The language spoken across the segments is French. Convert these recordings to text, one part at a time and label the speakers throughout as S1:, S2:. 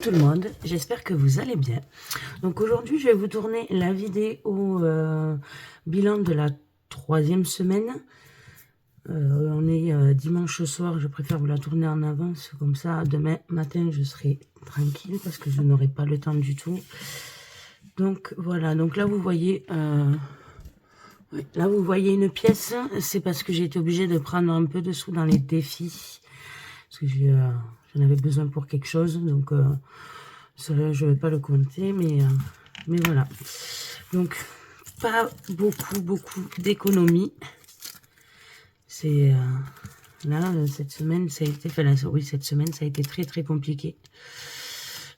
S1: Tout le monde, j'espère que vous allez bien. Donc aujourd'hui, je vais vous tourner la vidéo bilan de la 3e semaine. On est dimanche soir, je préfère vous la tourner en avance, comme ça demain matin je serai tranquille parce que je n'aurai pas le temps du tout. Donc voilà, donc là vous voyez, une pièce, c'est parce que j'ai été obligée de prendre un peu de sous dans les défis, parce que j'en avais besoin pour quelque chose, donc cela, je ne vais pas le compter, mais voilà. Donc, pas beaucoup d'économies. C'est là, cette semaine, ça a été... Enfin, oui, cette semaine, ça a été très compliqué.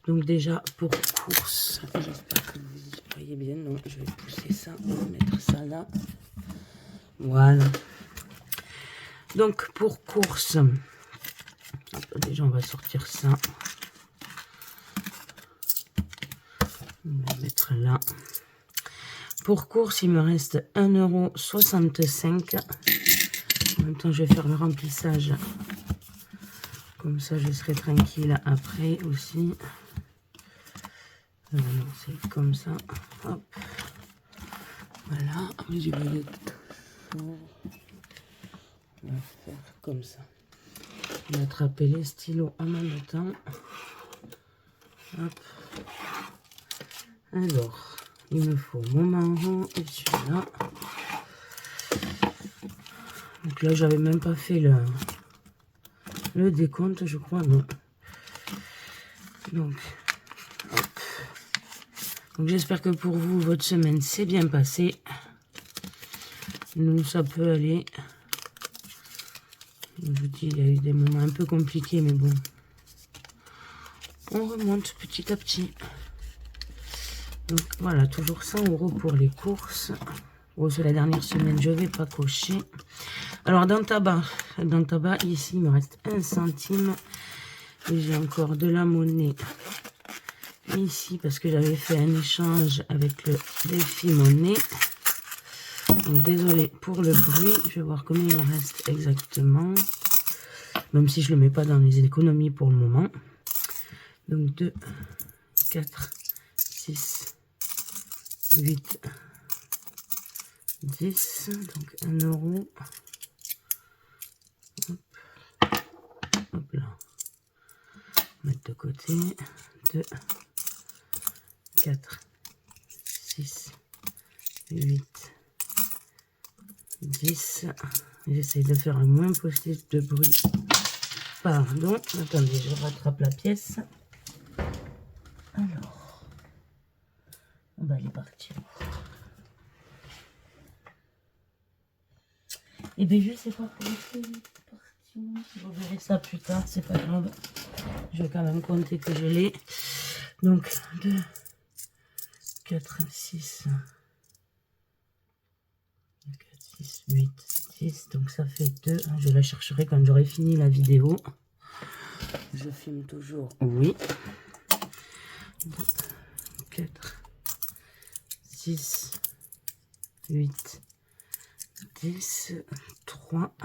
S1: Donc déjà, pour course, j'espère que vous y voyez bien. Non, je vais pousser ça, mettre ça là. Voilà. Donc, pour course, déjà, on va sortir ça. On va mettre là. Pour course, il me reste 1,65 €. En même temps, je vais faire le remplissage. Comme ça, je serai tranquille après aussi. C'est comme ça. Hop. Voilà. On va faire comme ça. On va attraper les stylos en même temps. Hop. Alors, il me faut mon marron et celui-là. Donc là, j'avais même pas fait le décompte, je crois, non. Donc j'espère que pour vous, votre semaine s'est bien passée. Nous, ça peut aller. Je vous dis, il y a eu des moments un peu compliqués, mais bon. On remonte petit à petit. Donc voilà, toujours 100 € pour les courses. Oh, c'est la dernière semaine, je ne vais pas cocher. Alors, dans tabac, ici, il me reste 1 centime. Et j'ai encore de la monnaie ici, parce que j'avais fait un échange avec le défi monnaie. Donc, désolé pour le bruit. Je vais voir combien il me reste exactement. Même si je ne le mets pas dans les économies pour le moment. Donc, 2, 4, 6, 8, 10. Donc, 1 €. Hop là. Mettre de côté. 2, 4, 6, 8, 10. J'essaye de faire le moins possible de bruit. Pardon. Attendez, je rattrape la pièce. Alors. Bah, elle est partie. Et bien, je sais pas pourquoi elle est partie. Vous verrez ça plus tard, c'est pas grave. Je vais quand même compter que je l'ai. Donc, 2, 4, 6, 8, 10. Donc, ça fait 2. Je la chercherai quand j'aurai fini la vidéo. Je filme toujours. Oui. 2, 4, 6, 8, 10, 3.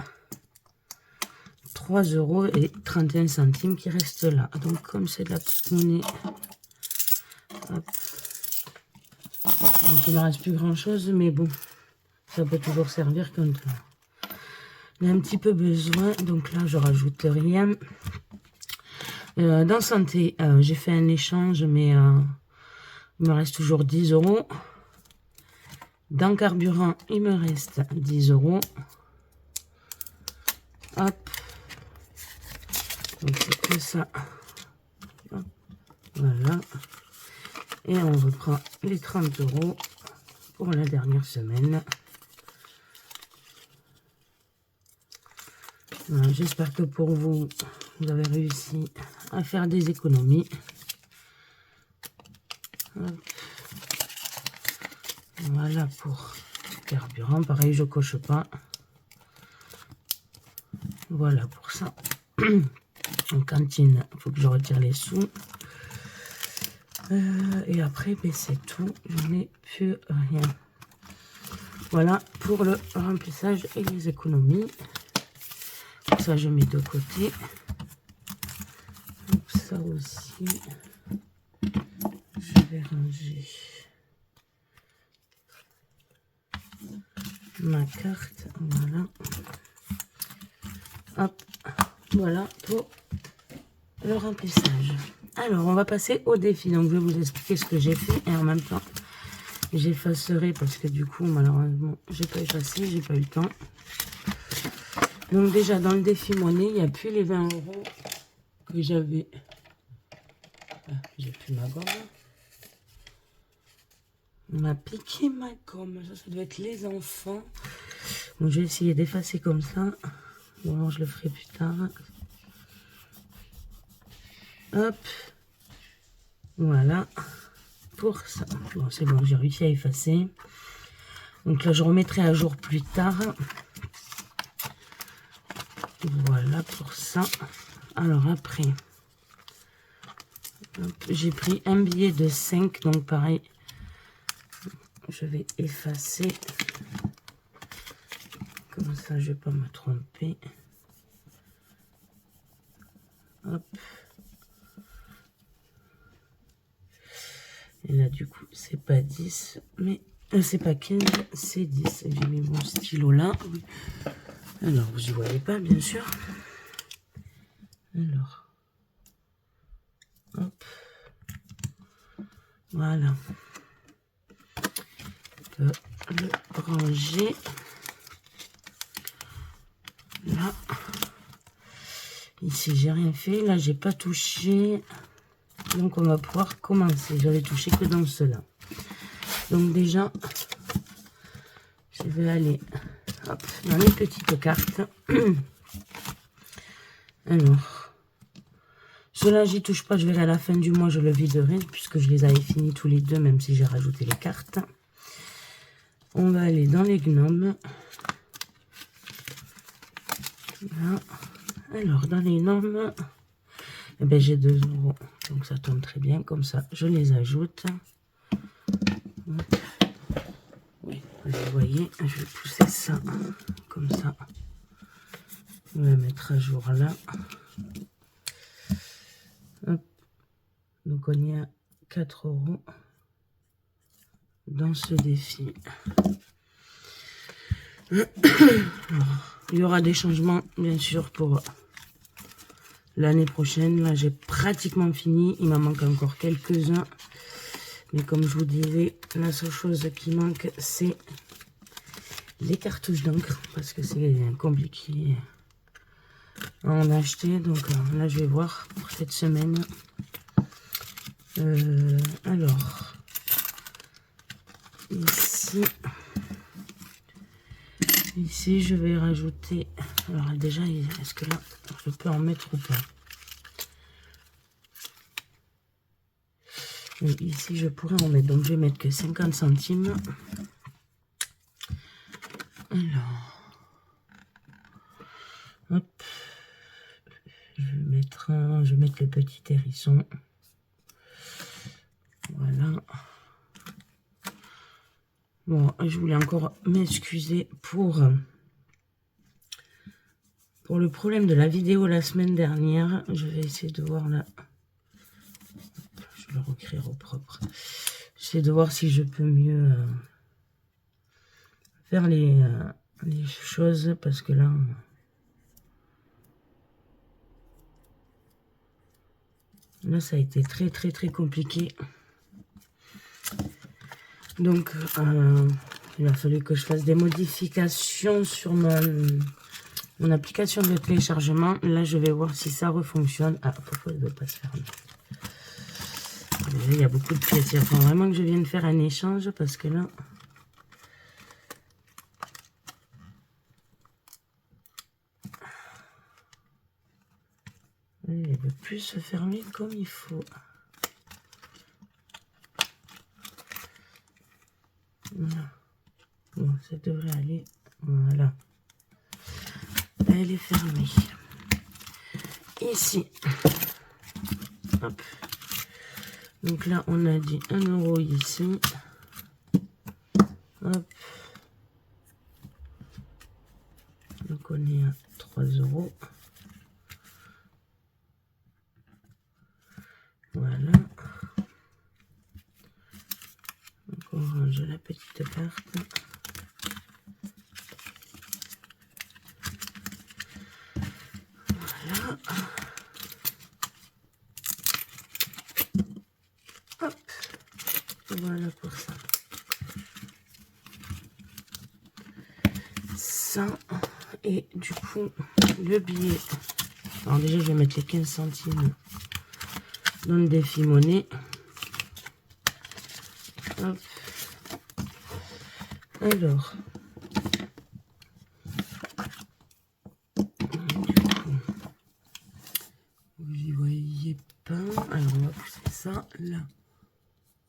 S1: 3,31 € qui restent là. Donc, comme c'est de la petite monnaie, hop. Donc, il ne me reste plus grand chose, mais bon, ça peut toujours servir quand on a un petit peu besoin. Donc là, je rajoute rien. Dans santé, j'ai fait un échange, mais il me reste toujours 10 €. Dans carburant, il me reste 10 €. Hop. Donc c'est que ça. Hop. Voilà. Et on reprend les 30 € pour la dernière semaine. Voilà, j'espère que pour vous, vous avez réussi à faire des économies. Hop. Voilà pour carburant. Pareil, je coche pas. Voilà pour ça. En cantine, il faut que je retire les sous. Et après, ben, c'est tout. Je n'ai plus rien. Voilà pour le remplissage et les économies. Ça, je mets de côté. Ça aussi. vais ranger ma carte. Voilà. Hop. Voilà pour le remplissage. Alors, on va passer au défi. Donc, je vais vous expliquer ce que j'ai fait. Et en même temps, j'effacerai parce que du coup, malheureusement, j'ai pas effacé. J'ai pas eu le temps. Donc, déjà, dans le défi monnaie, il n'y a plus les 20 € que j'avais. Ah, j'ai plus ma gomme. On m'a piqué ma gomme. Ça doit être les enfants. Donc, je vais essayer d'effacer comme ça. Ou alors, je le ferai plus tard. Hop. Voilà. Pour ça. Bon, c'est bon, j'ai réussi à effacer. Donc là, je remettrai à jour plus tard. Voilà pour ça. Alors après, j'ai pris un billet de 5. Donc pareil, je vais effacer. Comme ça, je ne vais pas me tromper. Hop. Et là, du coup, c'est pas 10, mais c'est pas 15, c'est 10. J'ai mis mon stylo là. Alors, vous n'y voyez pas, bien sûr. Alors, hop. Voilà. Je peux le ranger. Là. Ici, j'ai rien fait. Là, j'ai pas touché. Donc, on va pouvoir commencer. J'avais touché que dans cela. Donc, déjà, je vais aller hop, dans les petites cartes. Alors, cela, j'y touche pas. Je verrai à la fin du mois, je le viderai, puisque je les avais finis tous les deux, même si j'ai rajouté les cartes. On va aller dans les gnomes. Là. Alors, dans les gnomes, eh ben, j'ai 2 €. Donc, ça tombe très bien. Comme ça, je les ajoute. Oui, vous voyez, je vais pousser ça comme ça. On va mettre à jour là. Hop. Donc, on y a 4 € dans ce défi. Alors, il y aura des changements, bien sûr, pour l'année prochaine. Là, j'ai pratiquement fini. Il m'en manque encore quelques-uns. Mais comme je vous disais, la seule chose qui manque, c'est les cartouches d'encre. Parce que c'est compliqué à en acheter. Donc là, je vais voir pour cette semaine. Alors, ici, je vais rajouter... Alors déjà, est-ce que là, je peux en mettre ou pas? Et ici, je pourrais en mettre. Donc, je vais mettre que 50 centimes. Alors, hop. Je vais mettre le petit hérisson. Voilà. Bon, je voulais encore m'excuser pour le problème de la vidéo la semaine dernière. Je vais essayer de voir là. Je vais le recréer au propre. J'essaie de voir si je peux mieux faire les choses parce que là... Là, ça a été très, très, très compliqué. Donc, il a fallu que je fasse des modifications sur mon application de téléchargement. Là, je vais voir si ça refonctionne. Ah, pourquoi elle ne veut pas se fermer? Déjà, il y a beaucoup de pièces. Il faut vraiment que je vienne faire un échange parce que là... Elle ne veut plus se fermer comme il faut. Voilà. Bon, ça devrait aller. Voilà. Elle est fermée. Ici. Hop. Donc là, on a dit 1 € ici. Hop. Donc on est à 3 €. Voilà. On range la petite carte. Voilà. Hop. Voilà pour ça. Ça. Et du coup, le billet. Alors déjà, je vais mettre les 15 centimes dans le défi monnaie. Hop. Alors. Vous y voyez pas. Alors, on va pousser ça là.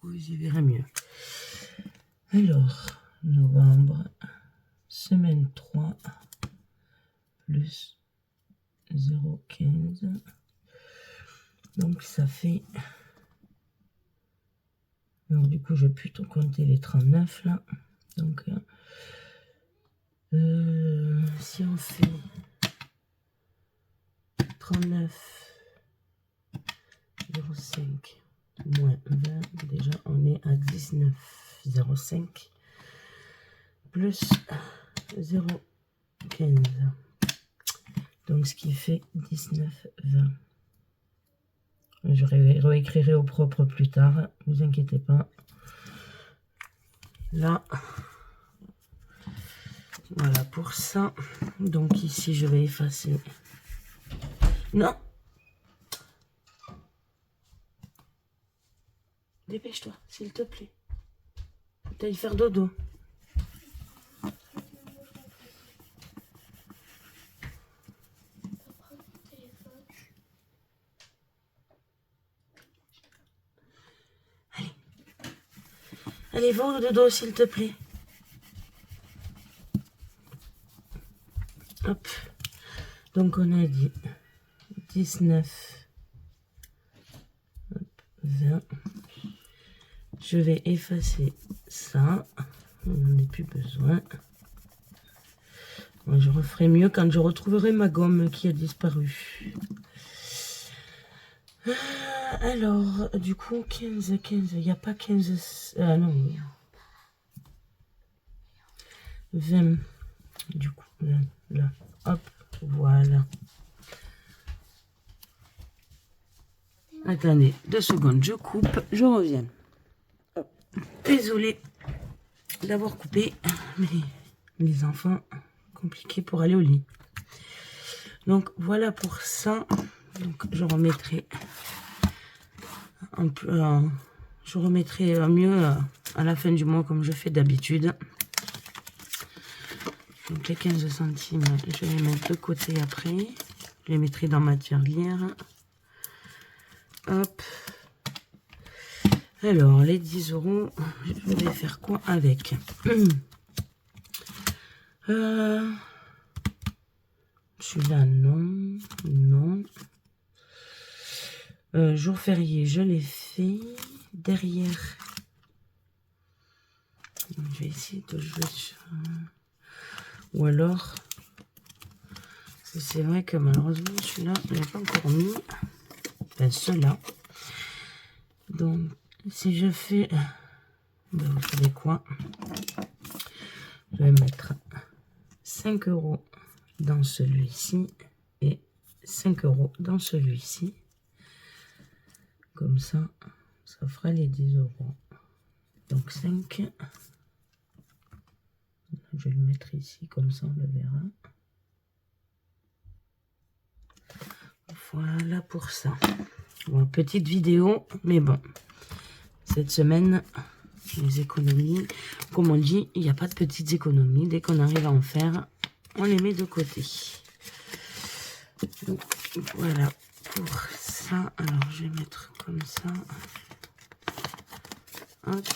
S1: Vous y verrez mieux. Alors, novembre, semaine 3, plus 0,15. Donc, ça fait... Alors, du coup, je vais plutôt compter les 39 là. Donc, si on fait 39,05 moins 20, déjà on est à 19,05 plus 0,15. Donc ce qui fait 19,20. Je réécrirai au propre plus tard, vous inquiétez pas. Là, voilà pour ça. Donc ici je vais effacer. Non! Dépêche-toi, s'il te plaît. Faut que t'ailles faire dodo. Allez. Allez, va au dodo, s'il te plaît. Hop. Donc on a dit 19, 20. Je vais effacer ça. On n'en a plus besoin. Moi, je referai mieux quand je retrouverai ma gomme qui a disparu. Alors, du coup, 15, il n'y a pas 15... Ah non. 20. Du coup, là. Hop, voilà. Attendez, 2 secondes, je coupe, je reviens. Désolée d'avoir coupé, mais les enfants, compliqué pour aller au lit. Donc voilà pour ça. Donc je remettrai un peu, je remettrai mieux à la fin du mois comme je fais d'habitude. Donc les 15 centimes, je vais les mettre de côté après. Je les mettrai dans ma tirelire. Hop. Alors, les 10 €, je vais faire quoi avec? Celui-là, non. Non. Jour férié, je l'ai fait. Derrière. Je vais essayer de jouer sur... Ou alors... C'est vrai que malheureusement, celui-là, je ne l'ai pas encore mis. Enfin, ceux-là. Donc... Si je fais, ben vous savez quoi, je vais mettre 5 € dans celui-ci et 5 € dans celui-ci. Comme ça, ça fera les 10 €. Donc 5. Je vais le mettre ici, comme ça on le verra. Voilà pour ça. Bon, petite vidéo, mais bon. Cette semaine, les économies, comme on dit, il n'y a pas de petites économies. Dès qu'on arrive à en faire, on les met de côté. Donc, voilà pour ça. Alors, je vais mettre comme ça. Hop.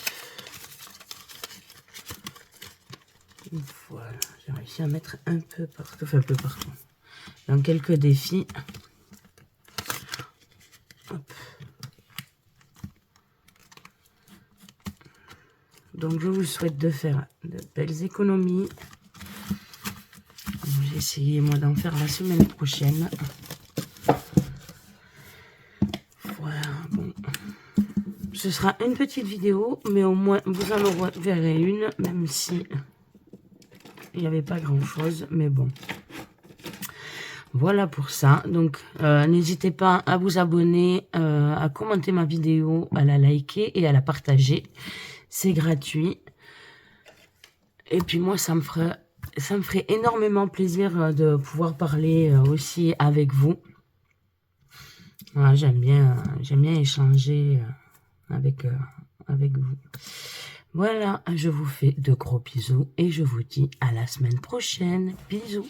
S1: Voilà, j'ai réussi à mettre un peu partout, enfin un peu partout. Dans quelques défis. Hop. Donc, je vous souhaite de faire de belles économies. J'ai essayé, moi, d'en faire la semaine prochaine. Voilà, bon. ce sera une petite vidéo, mais au moins vous en verrez une, même si il n'y avait pas grand chose, mais bon. Voilà pour ça. Donc, n'hésitez pas à vous abonner, à commenter ma vidéo, à la liker et à la partager. C'est gratuit. Et puis moi, ça me ferait énormément plaisir de pouvoir parler aussi avec vous. Voilà, j'aime bien échanger avec vous. Voilà, je vous fais de gros bisous et je vous dis à la semaine prochaine. Bisous.